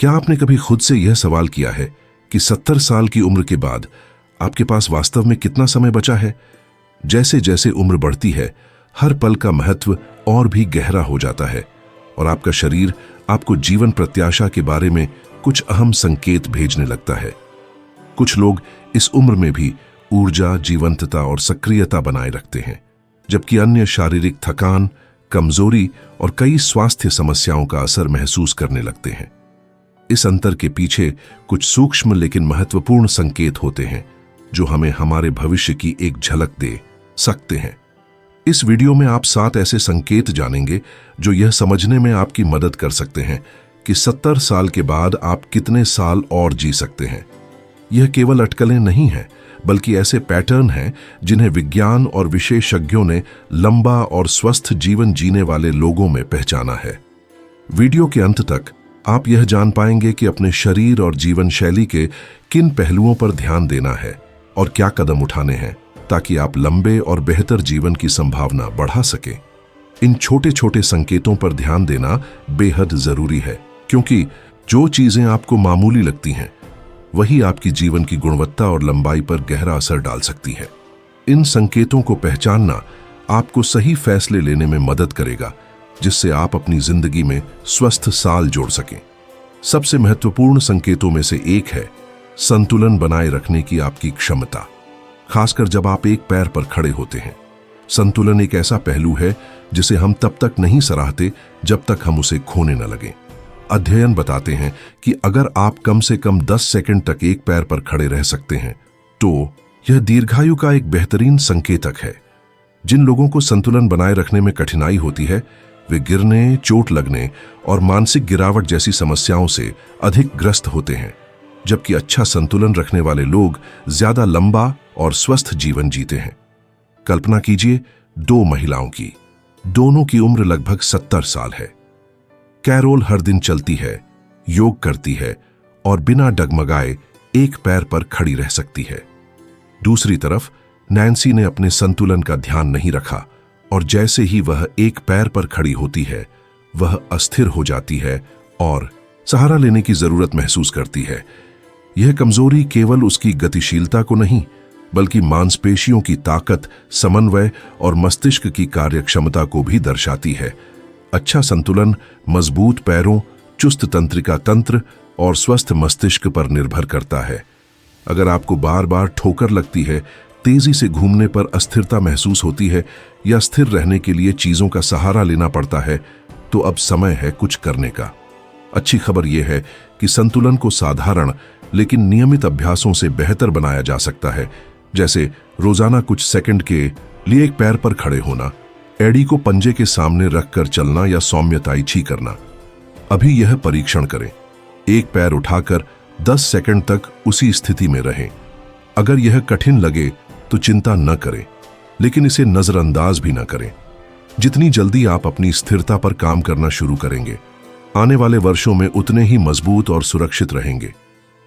क्या आपने कभी खुद से यह सवाल किया है कि 70 साल की उम्र के बाद आपके पास वास्तव में कितना समय बचा है? जैसे जैसे उम्र बढ़ती है, हर पल का महत्व और भी गहरा हो जाता है और आपका शरीर आपको जीवन प्रत्याशा के बारे में कुछ अहम संकेत भेजने लगता है। कुछ लोग इस उम्र में भी ऊर्जा, जीवंतता और सक्रियता बनाए रखते हैं, जबकि अन्य शारीरिक थकान, कमजोरी और कई स्वास्थ्य समस्याओं का असर महसूस करने लगते हैं। इस अंतर के पीछे कुछ सूक्ष्म लेकिन महत्वपूर्ण संकेत होते हैं जो हमें हमारे भविष्य की एक झलक दे सकते हैं। इस वीडियो में आप 7 ऐसे संकेत जानेंगे जो यह समझने में आपकी मदद कर सकते हैं कि 70 साल के बाद आप कितने साल और जी सकते हैं। यह केवल अटकलें नहीं हैं, बल्कि ऐसे पैटर्न हैं जिन्हें विज्ञान और विशेषज्ञों ने लंबा और स्वस्थ जीवन जीने वाले लोगों में पहचाना है। वीडियो के अंत तक आप यह जान पाएंगे कि अपने शरीर और जीवन शैली के किन पहलुओं पर ध्यान देना है और क्या कदम उठाने हैं ताकि आप लंबे और बेहतर जीवन की संभावना बढ़ा सकें। इन छोटे छोटे संकेतों पर ध्यान देना बेहद जरूरी है, क्योंकि जो चीजें आपको मामूली लगती हैं वही आपकी जीवन की गुणवत्ता और लंबाई पर गहरा असर डाल सकती है। इन संकेतों को पहचानना आपको सही फैसले लेने में मदद करेगा, जिससे आप अपनी जिंदगी में स्वस्थ साल जोड़ सकें। सबसे महत्वपूर्ण संकेतों में से एक है संतुलन बनाए रखने की आपकी क्षमता, खासकर जब आप एक पैर पर खड़े होते हैं। संतुलन एक ऐसा पहलू है जिसे हम तब तक नहीं सराहते जब तक हम उसे खोने न लगें। अध्ययन बताते हैं कि अगर आप कम से कम 10 सेकंड तक एक पैर पर खड़े रह सकते हैं तो यह दीर्घायु का एक बेहतरीन संकेतक है। जिन लोगों को संतुलन बनाए रखने में कठिनाई होती है वे गिरने, चोट लगने और मानसिक गिरावट जैसी समस्याओं से अधिक ग्रस्त होते हैं, जबकि अच्छा संतुलन रखने वाले लोग ज्यादा लंबा और स्वस्थ जीवन जीते हैं। कल्पना कीजिए 2 महिलाओं की, दोनों की उम्र लगभग 70 साल है। कैरोल हर दिन चलती है, योग करती है और बिना डगमगाए एक पैर पर खड़ी रह सकती है। दूसरी तरफ नैन्सी ने अपने संतुलन का ध्यान नहीं रखा और जैसे ही वह एक पैर पर खड़ी होती है वह अस्थिर हो जाती है और सहारा लेने की जरूरत महसूस करती है। यह कमजोरी केवल उसकी गतिशीलता को नहीं, बल्कि मांसपेशियों की ताकत, समन्वय और मस्तिष्क की कार्यक्षमता को भी दर्शाती है। अच्छा संतुलन मजबूत पैरों, चुस्त तंत्रिका तंत्र और स्वस्थ मस्तिष्क पर निर्भर करता है। अगर आपको बार बार ठोकर लगती है, तेजी से घूमने पर अस्थिरता महसूस होती है या स्थिर रहने के लिए चीजों का सहारा लेना पड़ता है, तो अब समय है कुछ करने का। अच्छी खबर यह है कि संतुलन को साधारण लेकिन नियमित अभ्यासों से बेहतर बनाया जा सकता है, जैसे रोजाना कुछ सेकंड के लिए एक पैर पर खड़े होना, एड़ी को पंजे के सामने रखकर चलना या सौम्य ताई छी करना। अभी यह परीक्षण करें। एक पैर उठाकर 10 सेकंड तक उसी स्थिति में रहें। अगर यह कठिन लगे तो चिंता न करें, लेकिन इसे नजरअंदाज भी न करें। जितनी जल्दी आप अपनी स्थिरता पर काम करना शुरू करेंगे, आने वाले वर्षों में उतने ही मजबूत और सुरक्षित रहेंगे।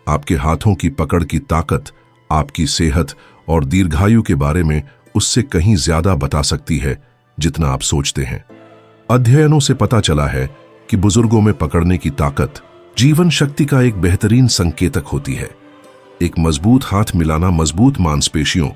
आपके हाथों की पकड़ की ताकत आपकी सेहत और दीर्घायु के बारे में उससे कहीं ज्यादा बता सकती है जितना आप सोचते हैं। अध्ययनों से पता चला है कि बुजुर्गों में पकड़ने की ताकत जीवन शक्ति का एक बेहतरीन संकेतक होती है। एक मजबूत हाथ मिलाना मजबूत मांसपेशियों,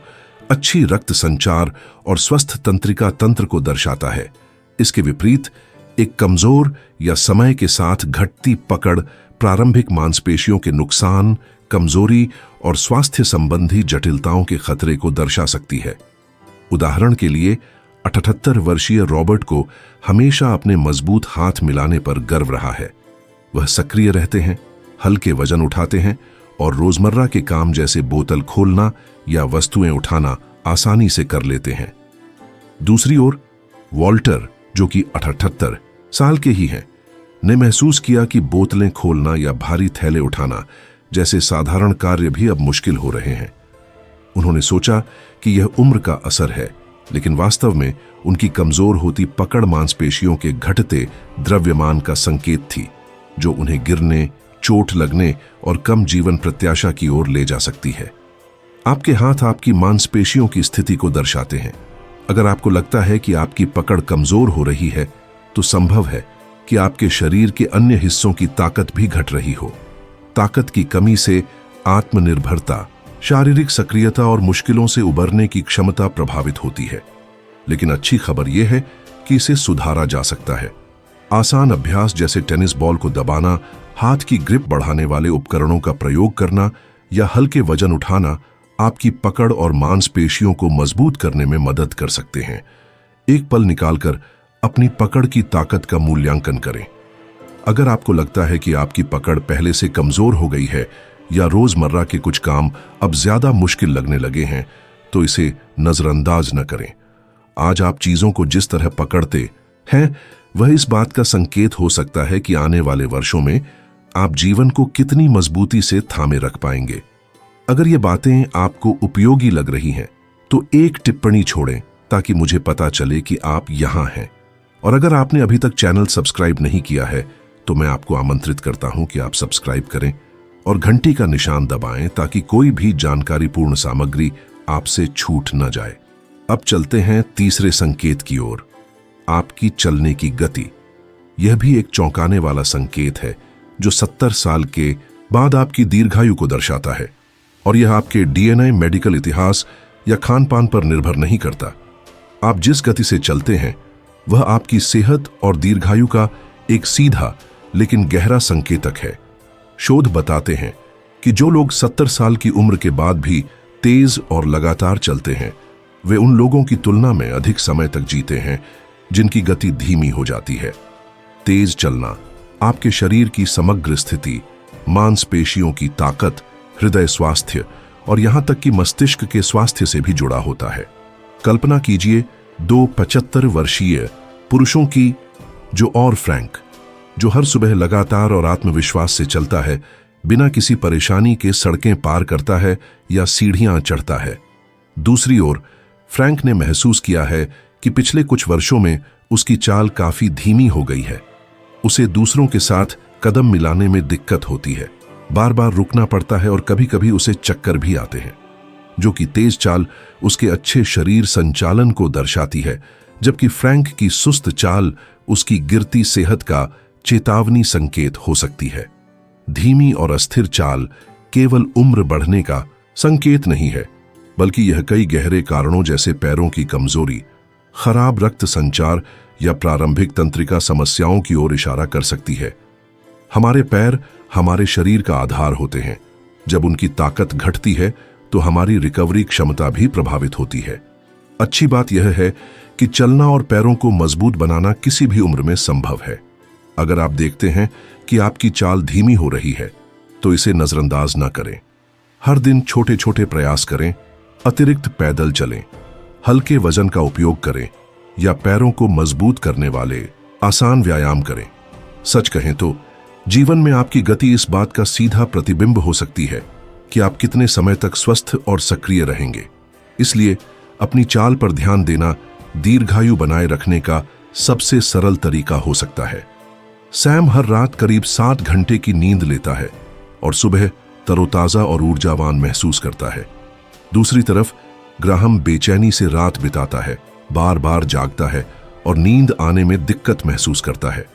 अच्छी रक्त संचार और स्वस्थ तंत्रिका तंत्र को दर्शाता है। इसके विपरीत एक कमजोर या समय के साथ घटती पकड़ प्रारंभिक मांसपेशियों के नुकसान, कमजोरी और स्वास्थ्य संबंधी जटिलताओं के खतरे को दर्शा सकती है। उदाहरण के लिए 78 वर्षीय रॉबर्ट को हमेशा अपने मजबूत हाथ मिलाने पर गर्व रहा है। वह सक्रिय रहते हैं, हल्के वजन उठाते हैं और रोजमर्रा के काम जैसे बोतल खोलना या वस्तुएं उठाना आसानी से कर लेते हैं। दूसरी ओर वॉल्टर, जो कि 78 साल के ही हैं, ने महसूस किया कि बोतलें खोलना या भारी थैले उठाना जैसे साधारण कार्य भी अब मुश्किल हो रहे हैं। उन्होंने सोचा कि यह उम्र का असर है, लेकिन वास्तव में उनकी कमजोर होती पकड़ मांसपेशियों के घटते द्रव्यमान का संकेत थी, जो उन्हें गिरने, चोट लगने और कम जीवन प्रत्याशा की ओर ले जा सकती है। आपके हाथ आपकी मांसपेशियों की स्थिति को दर्शाते हैं। अगर आपको लगता है कि आपकी पकड़ कमजोर हो रही है, तो संभव है कि आपके शरीर के अन्य हिस्सों की ताकत भी घट रही हो। ताकत की कमी से आत्मनिर्भरता, शारीरिक सक्रियता और मुश्किलों से उबरने की क्षमता प्रभावित होती है। लेकिन अच्छी खबर यह है कि इसे सुधारा जा सकता है। आसान अभ्यास जैसे टेनिस बॉल को दबाना, हाथ की ग्रिप बढ़ाने वाले उपकरणों का प्रयोग करना या हल्के वजन उठाना आपकी पकड़ और मांसपेशियों को मजबूत करने में मदद कर सकते हैं। एक पल निकालकर अपनी पकड़ की ताकत का मूल्यांकन करें। अगर आपको लगता है कि आपकी पकड़ पहले से कमजोर हो गई है या रोजमर्रा के कुछ काम अब ज्यादा मुश्किल लगने लगे हैं, तो इसे नजरअंदाज न करें। आज आप चीजों को जिस तरह पकड़ते हैं, वह इस बात का संकेत हो सकता है कि आने वाले वर्षों में आप जीवन को कितनी मजबूती से थामे रख पाएंगे। अगर ये बातें आपको उपयोगी लग रही हैं, तो एक टिप्पणी छोड़ें ताकि मुझे पता चले कि आप यहां हैं। और अगर आपने अभी तक चैनल सब्सक्राइब नहीं किया है, तो मैं आपको आमंत्रित करता हूं कि आप सब्सक्राइब करें और घंटी का निशान दबाएं ताकि कोई भी जानकारीपूर्ण सामग्री आपसे छूट न जाए। अब चलते हैं तीसरे संकेत की ओर, आपकी चलने की गति। यह भी एक चौंकाने वाला संकेत है जो 70 साल के बाद आपकी दीर्घायु को दर्शाता है। और यह आपके डीएनए, मेडिकल इतिहास या खान पान पर निर्भर नहीं करता। आप जिस गति से चलते हैं वह आपकी सेहत और दीर्घायु का एक सीधा लेकिन गहरा संकेतक है। शोध बताते हैं कि जो लोग 70 साल की उम्र के बाद भी तेज और लगातार चलते हैं, वे उन लोगों की तुलना में अधिक समय तक जीते हैं जिनकी गति धीमी हो जाती है। तेज चलना आपके शरीर की समग्र स्थिति, मांसपेशियों की ताकत, हृदय स्वास्थ्य और यहां तक कि मस्तिष्क के स्वास्थ्य से भी जुड़ा होता है। कल्पना कीजिए 2 75 वर्षीय पुरुषों की, फ्रैंक, जो हर सुबह लगातार और आत्मविश्वास से चलता है, बिना किसी परेशानी के सड़कें पार करता है या सीढ़ियां चढ़ता है। दूसरी ओर फ्रैंक ने महसूस किया है कि पिछले कुछ वर्षों में उसकी चाल काफी धीमी हो गई है। उसे दूसरों के साथ कदम मिलाने में दिक्कत होती है, बार बार रुकना पड़ता है और कभी कभी उसे चक्कर भी आते हैं। जो कि तेज चाल उसके अच्छे शरीर संचालन को दर्शाती है, जबकि फ्रैंक की सुस्त चाल उसकी गिरती सेहत का चेतावनी संकेत हो सकती है। धीमी और अस्थिर चाल केवल उम्र बढ़ने का संकेत नहीं है, बल्कि यह कई गहरे कारणों जैसे पैरों की कमजोरी, खराब रक्त संचार या प्रारंभिक तंत्रिका समस्याओं की ओर इशारा कर सकती है। हमारे पैर हमारे शरीर का आधार होते हैं। जब उनकी ताकत घटती है तो हमारी रिकवरी क्षमता भी प्रभावित होती है। अच्छी बात यह है कि चलना और पैरों को मजबूत बनाना किसी भी उम्र में संभव है। अगर आप देखते हैं कि आपकी चाल धीमी हो रही है, तो इसे नजरअंदाज न करें। हर दिन छोटे छोटे प्रयास करें, अतिरिक्त पैदल चलें, हल्के वजन का उपयोग करें या पैरों को मजबूत करने वाले आसान व्यायाम करें। सच कहें तो जीवन में आपकी गति इस बात का सीधा प्रतिबिंब हो सकती है कि आप कितने समय तक स्वस्थ और सक्रिय रहेंगे। इसलिए अपनी चाल पर ध्यान देना दीर्घायु बनाए रखने का सबसे सरल तरीका हो सकता है। सैम हर रात करीब 7 घंटे की नींद लेता है और सुबह तरोताजा और ऊर्जावान महसूस करता है। दूसरी तरफ ग्राहम बेचैनी से रात बिताता है, बार बार जागता है और नींद आने में दिक्कत महसूस करता है।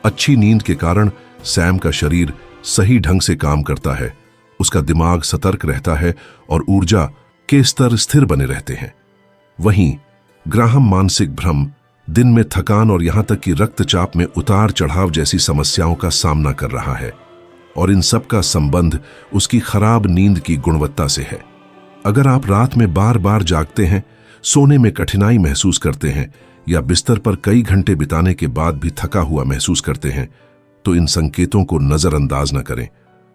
अच्छी नींद के कारण सैम का शरीर सही ढंग से काम करता है, उसका दिमाग सतर्क रहता है और ऊर्जा के स्तर स्थिर बने रहते हैं। वहीं ग्राहम मानसिक भ्रम, दिन में थकान और यहां तक कि रक्तचाप में उतार चढ़ाव जैसी समस्याओं का सामना कर रहा है, और इन सब का संबंध उसकी खराब नींद की गुणवत्ता से है। अगर आप रात में बार बार जागते हैं, सोने में कठिनाई महसूस करते हैं या बिस्तर पर कई घंटे बिताने के बाद भी थका हुआ महसूस करते हैं, तो इन संकेतों को नजरअंदाज न करें।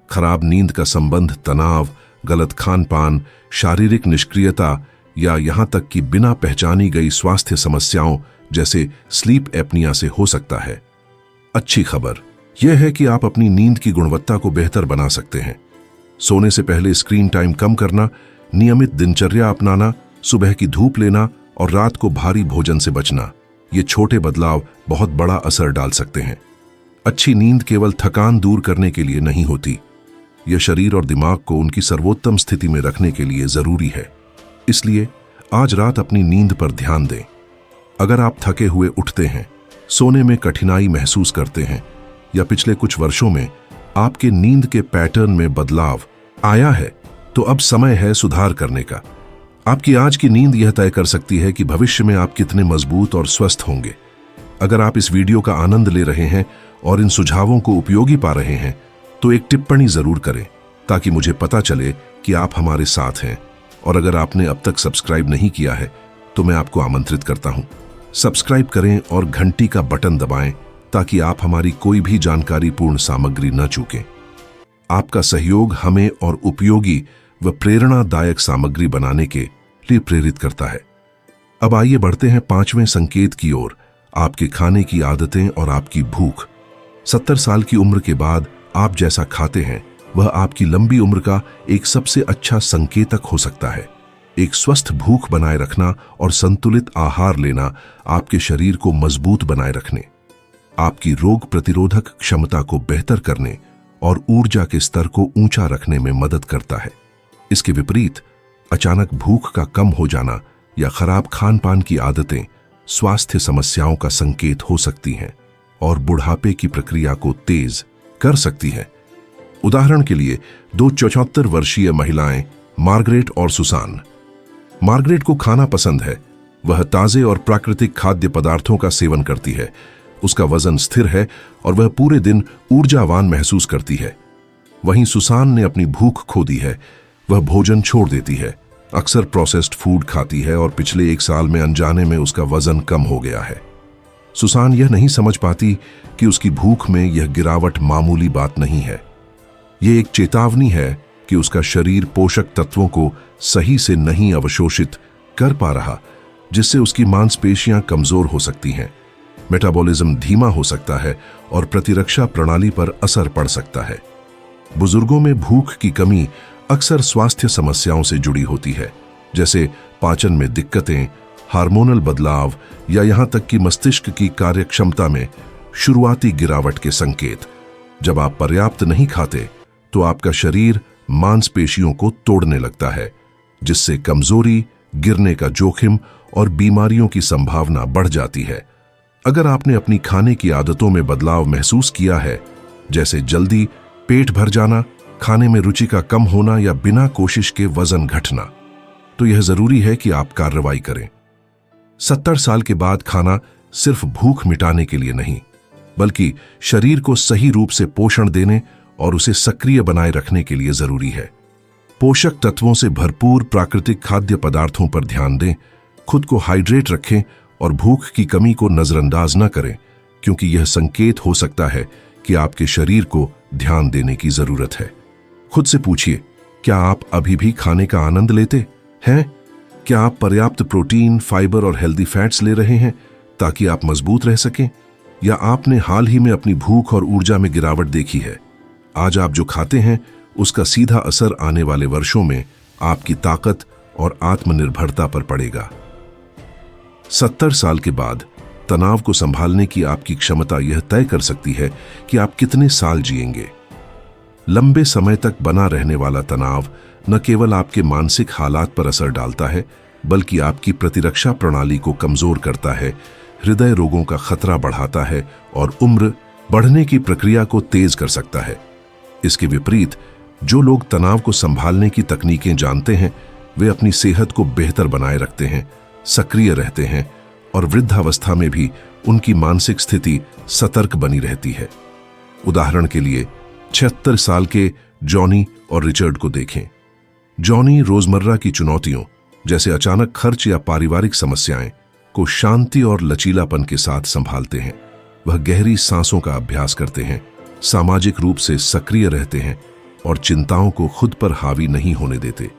खराब नींद का संबंध तनाव, गलत खान पान, शारीरिक निष्क्रियता या यहां तक कि बिना पहचानी गई स्वास्थ्य समस्याओं जैसे स्लीप एपनिया से हो सकता है। अच्छी खबर यह है कि आप अपनी नींद की गुणवत्ता को बेहतर बना सकते हैं। सोने से पहले स्क्रीन टाइम कम करना, नियमित दिनचर्या अपनाना, सुबह की धूप लेना और रात को भारी भोजन से बचना, ये छोटे बदलाव बहुत बड़ा असर डाल सकते हैं। अच्छी नींद केवल थकान दूर करने के लिए नहीं होती, यह शरीर और दिमाग को उनकी सर्वोत्तम स्थिति में रखने के लिए जरूरी है। इसलिए आज रात अपनी नींद पर ध्यान दें। अगर आप थके हुए उठते हैं सोने में कठिनाई महसूस करते हैं या पिछले कुछ वर्षों में आपके नींद के पैटर्न में बदलाव आया है, तो अब समय है सुधार करने का। आपकी आज की नींद यह तय कर सकती है कि भविष्य में आप कितने मजबूत और स्वस्थ होंगे। अगर आप इस वीडियो का आनंद ले रहे हैं और इन सुझावों को उपयोगी पा रहे हैं तो एक टिप्पणी जरूर करें ताकि मुझे पता चले कि आप हमारे साथ हैं। और अगर आपने अब तक सब्सक्राइब नहीं किया है तो मैं आपको आमंत्रित करता हूं, सब्सक्राइब करें और घंटी का बटन दबाएं ताकि आप हमारी कोई भी जानकारीपूर्ण सामग्री न चूकें। आपका सहयोग हमें और उपयोगी व प्रेरणादायक सामग्री बनाने के लिए प्रेरित करता है। अब आइए बढ़ते हैं 5वें संकेत की ओर, आपके खाने की आदतें और आपकी भूख। 70 साल की उम्र के बाद आप जैसा खाते हैं वह आपकी लंबी उम्र का एक सबसे अच्छा संकेतक हो सकता है। एक स्वस्थ भूख बनाए रखना और संतुलित आहार लेना आपके शरीर को मजबूत बनाए रखने, आपकी रोग प्रतिरोधक क्षमता को बेहतर करने और ऊर्जा के स्तर को ऊंचा रखने में मदद करता है। इसके विपरीत अचानक भूख का कम हो जाना या खराब खान पान की आदतें स्वास्थ्य समस्याओं का संकेत हो सकती हैं और बुढ़ापे की प्रक्रिया को तेज कर सकती हैं। उदाहरण के लिए 2 74 वर्षीय महिलाएं मार्गरेट और सुसान। मार्गरेट को खाना पसंद है, वह ताजे और प्राकृतिक खाद्य पदार्थों का सेवन करती है, उसका वजन स्थिर है और वह पूरे दिन ऊर्जावान महसूस करती है। वहीं सुसान ने अपनी भूख खो दी है, वह भोजन छोड़ देती है, अक्सर प्रोसेस्ड फूड खाती है और पिछले 1 साल में अनजाने में उसका वजन कम हो गया है। सुसान यह नहीं समझ पाती कि उसकी भूख में यह गिरावट मामूली बात नहीं है, यह एक चेतावनी है कि उसका शरीर पोषक तत्वों को सही से नहीं अवशोषित कर पा रहा, जिससे उसकी मांसपेशियां कमजोर हो सकती हैं, मेटाबॉलिज्म धीमा हो सकता है और प्रतिरक्षा प्रणाली पर असर पड़ सकता है। बुजुर्गों में भूख की कमी अक्सर स्वास्थ्य समस्याओं से जुड़ी होती है, जैसे पाचन में दिक्कतें, हार्मोनल बदलाव या यहां तक कि मस्तिष्क की कार्यक्षमता में शुरुआती गिरावट के संकेत। जब आप पर्याप्त नहीं खाते तो आपका शरीर मांसपेशियों को तोड़ने लगता है, जिससे कमजोरी, गिरने का जोखिम और बीमारियों की संभावना बढ़ जाती है। अगर आपने अपनी खाने की आदतों में बदलाव महसूस किया है, जैसे जल्दी पेट भर जाना, खाने में रुचि का कम होना या बिना कोशिश के वजन घटना, तो यह जरूरी है कि आप कार्रवाई करें। 70 साल के बाद खाना सिर्फ भूख मिटाने के लिए नहीं, बल्कि शरीर को सही रूप से पोषण देने और उसे सक्रिय बनाए रखने के लिए जरूरी है। पोषक तत्वों से भरपूर प्राकृतिक खाद्य पदार्थों पर ध्यान दें, खुद को हाइड्रेट रखें और भूख की कमी को नजरअंदाज न करें, क्योंकि यह संकेत हो सकता है कि आपके शरीर को ध्यान देने की जरूरत है। खुद से पूछिए, क्या आप अभी भी खाने का आनंद लेते हैं? क्या आप पर्याप्त प्रोटीन, फाइबर और हेल्दी फैट्स ले रहे हैं ताकि आप मजबूत रह सकें? या आपने हाल ही में अपनी भूख और ऊर्जा में गिरावट देखी है? आज आप जो खाते हैं उसका सीधा असर आने वाले वर्षों में आपकी ताकत और आत्मनिर्भरता पर पड़ेगा। 70 साल के बाद तनाव को संभालने की आपकी क्षमता यह तय कर सकती है कि आप कितने साल जिएंगे। लंबे समय तक बना रहने वाला तनाव न केवल आपके मानसिक हालात पर असर डालता है, बल्कि आपकी प्रतिरक्षा प्रणाली को कमजोर करता है, हृदय रोगों का खतरा बढ़ाता है और उम्र बढ़ने की प्रक्रिया को तेज कर सकता है। इसके विपरीत जो लोग तनाव को संभालने की तकनीकें जानते हैं, वे अपनी सेहत को बेहतर बनाए रखते हैं, सक्रिय रहते हैं और वृद्धावस्था में भी उनकी मानसिक स्थिति सतर्क बनी रहती है। उदाहरण के लिए 76 साल के जॉनी और रिचर्ड को देखें। जॉनी रोजमर्रा की चुनौतियों जैसे अचानक खर्च या पारिवारिक समस्याएं को शांति और लचीलापन के साथ संभालते हैं। वह गहरी सांसों का अभ्यास करते हैं, सामाजिक रूप से सक्रिय रहते हैं और चिंताओं को खुद पर हावी नहीं होने देते।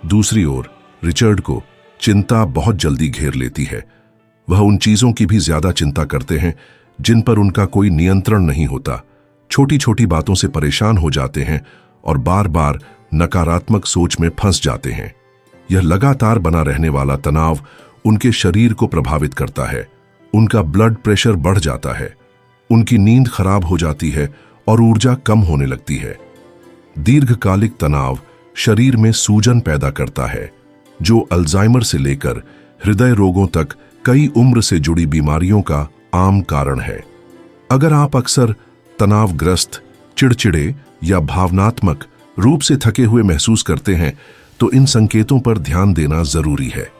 दूसरी ओर रिचर्ड को चिंता बहुत जल्दी घेर लेती है। वह उन चीजों की भी ज्यादा चिंता करते हैं जिन पर उनका कोई नियंत्रण नहीं होता, छोटी छोटी बातों से परेशान हो जाते हैं और बार बार नकारात्मक सोच में फंस जाते हैं। यह लगातार बना रहने वाला तनाव उनके शरीर को प्रभावित करता है, उनका ब्लड प्रेशर बढ़ जाता है, उनकी नींद खराब हो जाती है और ऊर्जा कम होने लगती है। दीर्घकालिक तनाव शरीर में सूजन पैदा करता है, जो अल्जाइमर से लेकर हृदय रोगों तक कई उम्र से जुड़ी बीमारियों का आम कारण है। अगर आप अक्सर तनावग्रस्त, चिड़चिड़े या भावनात्मक रूप से थके हुए महसूस करते हैं तो इन संकेतों पर ध्यान देना जरूरी है।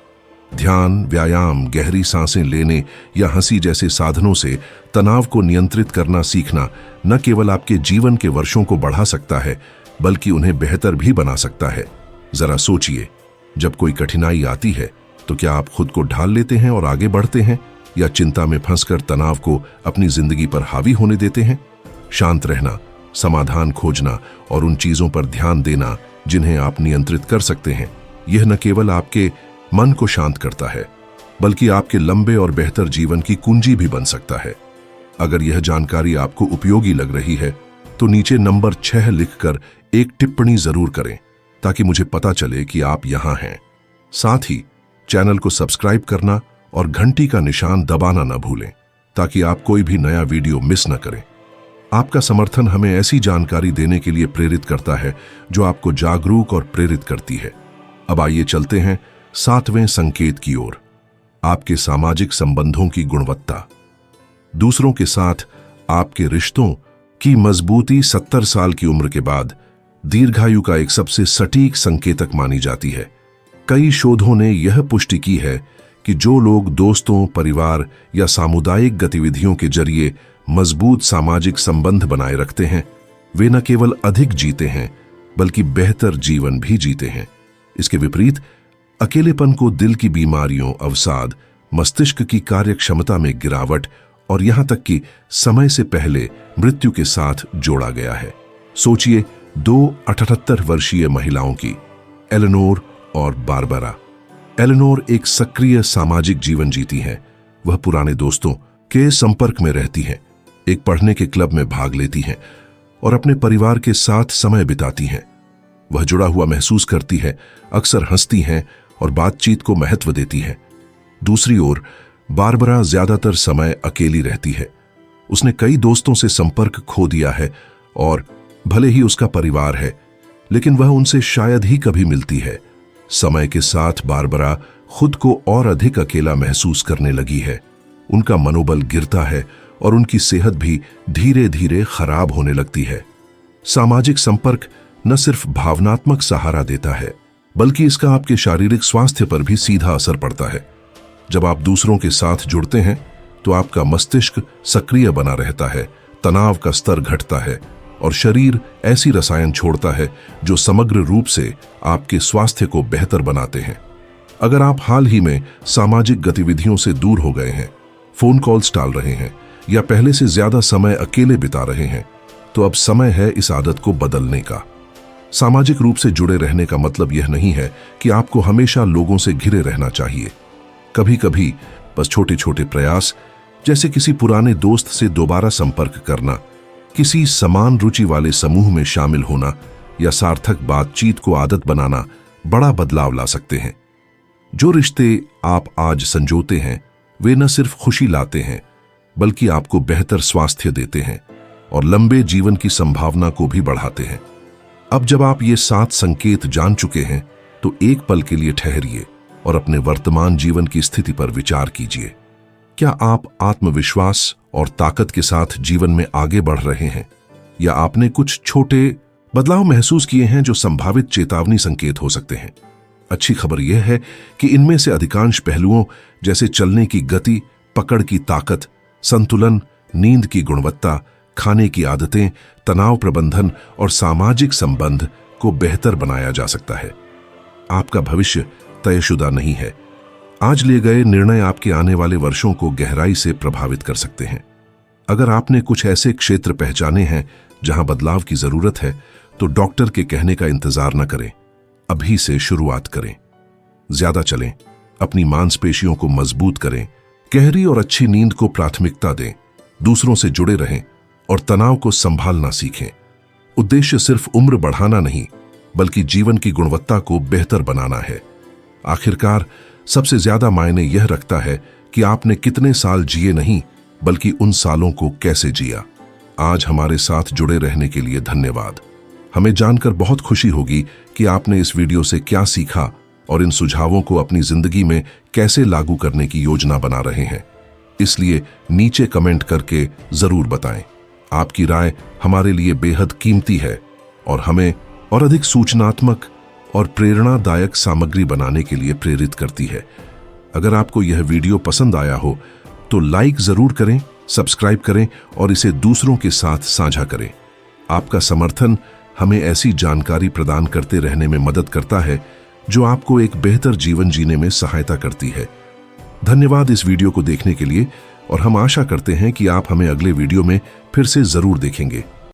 ध्यान, व्यायाम, गहरी सांसें लेने या हंसी जैसे साधनों से तनाव को नियंत्रित करना सीखना न केवल आपके जीवन के वर्षों को बढ़ा सकता है बल्कि उन्हें बेहतर भी बना सकता है। जरा सोचिए, जब कोई कठिनाई आती है तो क्या आप खुद को ढाल लेते हैं और आगे बढ़ते हैं या चिंता में फंसकर तनाव को अपनी जिंदगी पर हावी होने देते हैं? शांत रहना, समाधान खोजना और उन चीजों पर ध्यान देना जिन्हें आप नियंत्रित कर सकते हैं, यह न केवल आपके मन को शांत करता है बल्कि आपके लंबे और बेहतर जीवन की कुंजी भी बन सकता है। अगर यह जानकारी आपको उपयोगी लग रही है तो नीचे नंबर 6 लिखकर एक टिप्पणी जरूर करें ताकि मुझे पता चले कि आप यहां हैं। साथ ही चैनल को सब्सक्राइब करना और घंटी का निशान दबाना न भूलें ताकि आप कोई भी नया वीडियो मिस न करें। आपका समर्थन हमें ऐसी जानकारी देने के लिए प्रेरित करता है जो आपको जागरूक और प्रेरित करती है। अब आइए चलते हैं 7वें संकेत की ओर, आपके सामाजिक संबंधों की गुणवत्ता। दूसरों के साथ आपके रिश्तों की मजबूती 70 साल की उम्र के बाद दीर्घायु का एक सबसे सटीक संकेतक मानी जाती है। कई शोधों ने यह पुष्टि की है कि जो लोग दोस्तों, परिवार या सामुदायिक गतिविधियों के जरिए मजबूत सामाजिक संबंध बनाए रखते हैं, वे न केवल अधिक जीते हैं बल्कि बेहतर जीवन भी जीते हैं। इसके विपरीत अकेलेपन को दिल की बीमारियों, अवसाद, मस्तिष्क की कार्यक्षमता में गिरावट और यहां तक कि समय से पहले मृत्यु के साथ जोड़ा गया है। सोचिए 2 78 वर्षीय महिलाओं की, एलेनोर और बारबरा। एलेनोर एक सक्रिय सामाजिक जीवन जीती हैं। वह पुराने दोस्तों के संपर्क में रहती हैं, एक पढ़ने के क्लब में भाग लेती हैं और अपने परिवार के साथ समय बिताती हैं। वह जुड़ा हुआ महसूस करती है, अक्सर हंसती हैं और बातचीत को महत्व देती हैं। दूसरी ओर बारबरा ज्यादातर समय अकेली रहती है। उसने कई दोस्तों से संपर्क खो दिया है और भले ही उसका परिवार है लेकिन वह उनसे शायद ही कभी मिलती है। समय के साथ बारबरा खुद को और अधिक अकेला महसूस करने लगी है। उनका मनोबल गिरता है और उनकी सेहत भी धीरे धीरे खराब होने लगती है। सामाजिक संपर्क न सिर्फ भावनात्मक सहारा देता है बल्कि इसका आपके शारीरिक स्वास्थ्य पर भी सीधा असर पड़ता है। जब आप दूसरों के साथ जुड़ते हैं तो आपका मस्तिष्क सक्रिय बना रहता है, तनाव का स्तर घटता है और शरीर ऐसी रसायन छोड़ता है जो समग्र रूप से आपके स्वास्थ्य को बेहतर बनाते हैं। अगर आप हाल ही में सामाजिक गतिविधियों से दूर हो गए हैं, फोन कॉल्स टाल रहे हैं या पहले से ज्यादा समय अकेले बिता रहे हैं तो अब समय है इस आदत को बदलने का। सामाजिक रूप से जुड़े रहने का मतलब यह नहीं है कि आपको हमेशा लोगों से घिरे रहना चाहिए। कभी कभी बस छोटे छोटे प्रयास, जैसे किसी पुराने दोस्त से दोबारा संपर्क करना, किसी समान रुचि वाले समूह में शामिल होना या सार्थक बातचीत को आदत बनाना बड़ा बदलाव ला सकते हैं। जो रिश्ते आप आज संजोते हैं वे न सिर्फ खुशी लाते हैं बल्कि आपको बेहतर स्वास्थ्य देते हैं और लंबे जीवन की संभावना को भी बढ़ाते हैं। अब जब आप ये 7 संकेत जान चुके हैं तो एक पल के लिए ठहरिए और अपने वर्तमान जीवन की स्थिति पर विचार कीजिए। क्या आप आत्मविश्वास और ताकत के साथ जीवन में आगे बढ़ रहे हैं या आपने कुछ छोटे बदलाव महसूस किए हैं जो संभावित चेतावनी संकेत हो सकते हैं? अच्छी खबर यह है कि इनमें से अधिकांश पहलुओं जैसे चलने की गति, पकड़ की ताकत, संतुलन, नींद की गुणवत्ता, खाने की आदतें, तनाव प्रबंधन और सामाजिक संबंध को बेहतर बनाया जा सकता है। आपका भविष्य तयशुदा नहीं है। आज लिए गए निर्णय आपके आने वाले वर्षों को गहराई से प्रभावित कर सकते हैं। अगर आपने कुछ ऐसे क्षेत्र पहचाने हैं जहां बदलाव की जरूरत है तो डॉक्टर के कहने का इंतजार न करें, अभी से शुरुआत करें। ज्यादा चलें, अपनी मांसपेशियों को मजबूत करें, गहरी और अच्छी नींद को प्राथमिकता दें, दूसरों से जुड़े रहें और तनाव को संभालना सीखें। उद्देश्य सिर्फ उम्र बढ़ाना नहीं बल्कि जीवन की गुणवत्ता को बेहतर बनाना है। आखिरकार सबसे ज्यादा मायने यह रखता है कि आपने कितने साल जिए नहीं बल्कि उन सालों को कैसे जिया। आज हमारे साथ जुड़े रहने के लिए धन्यवाद। हमें जानकर बहुत खुशी होगी कि आपने इस वीडियो से क्या सीखा और इन सुझावों को अपनी जिंदगी में कैसे लागू करने की योजना बना रहे हैं। इसलिए नीचे कमेंट करके जरूर बताएं। आपकी राय हमारे लिए बेहद कीमती है और हमें और अधिक सूचनात्मक और प्रेरणादायक सामग्री बनाने के लिए प्रेरित करती है। अगर आपको यह वीडियो पसंद आया हो तो लाइक जरूर करें, सब्सक्राइब करें और इसे दूसरों के साथ साझा करें। आपका समर्थन हमें ऐसी जानकारी प्रदान करते रहने में मदद करता है जो आपको एक बेहतर जीवन जीने में सहायता करती है। धन्यवाद इस वीडियो को देखने के लिए और हम आशा करते हैं कि आप हमें अगले वीडियो में फिर से जरूर देखेंगे।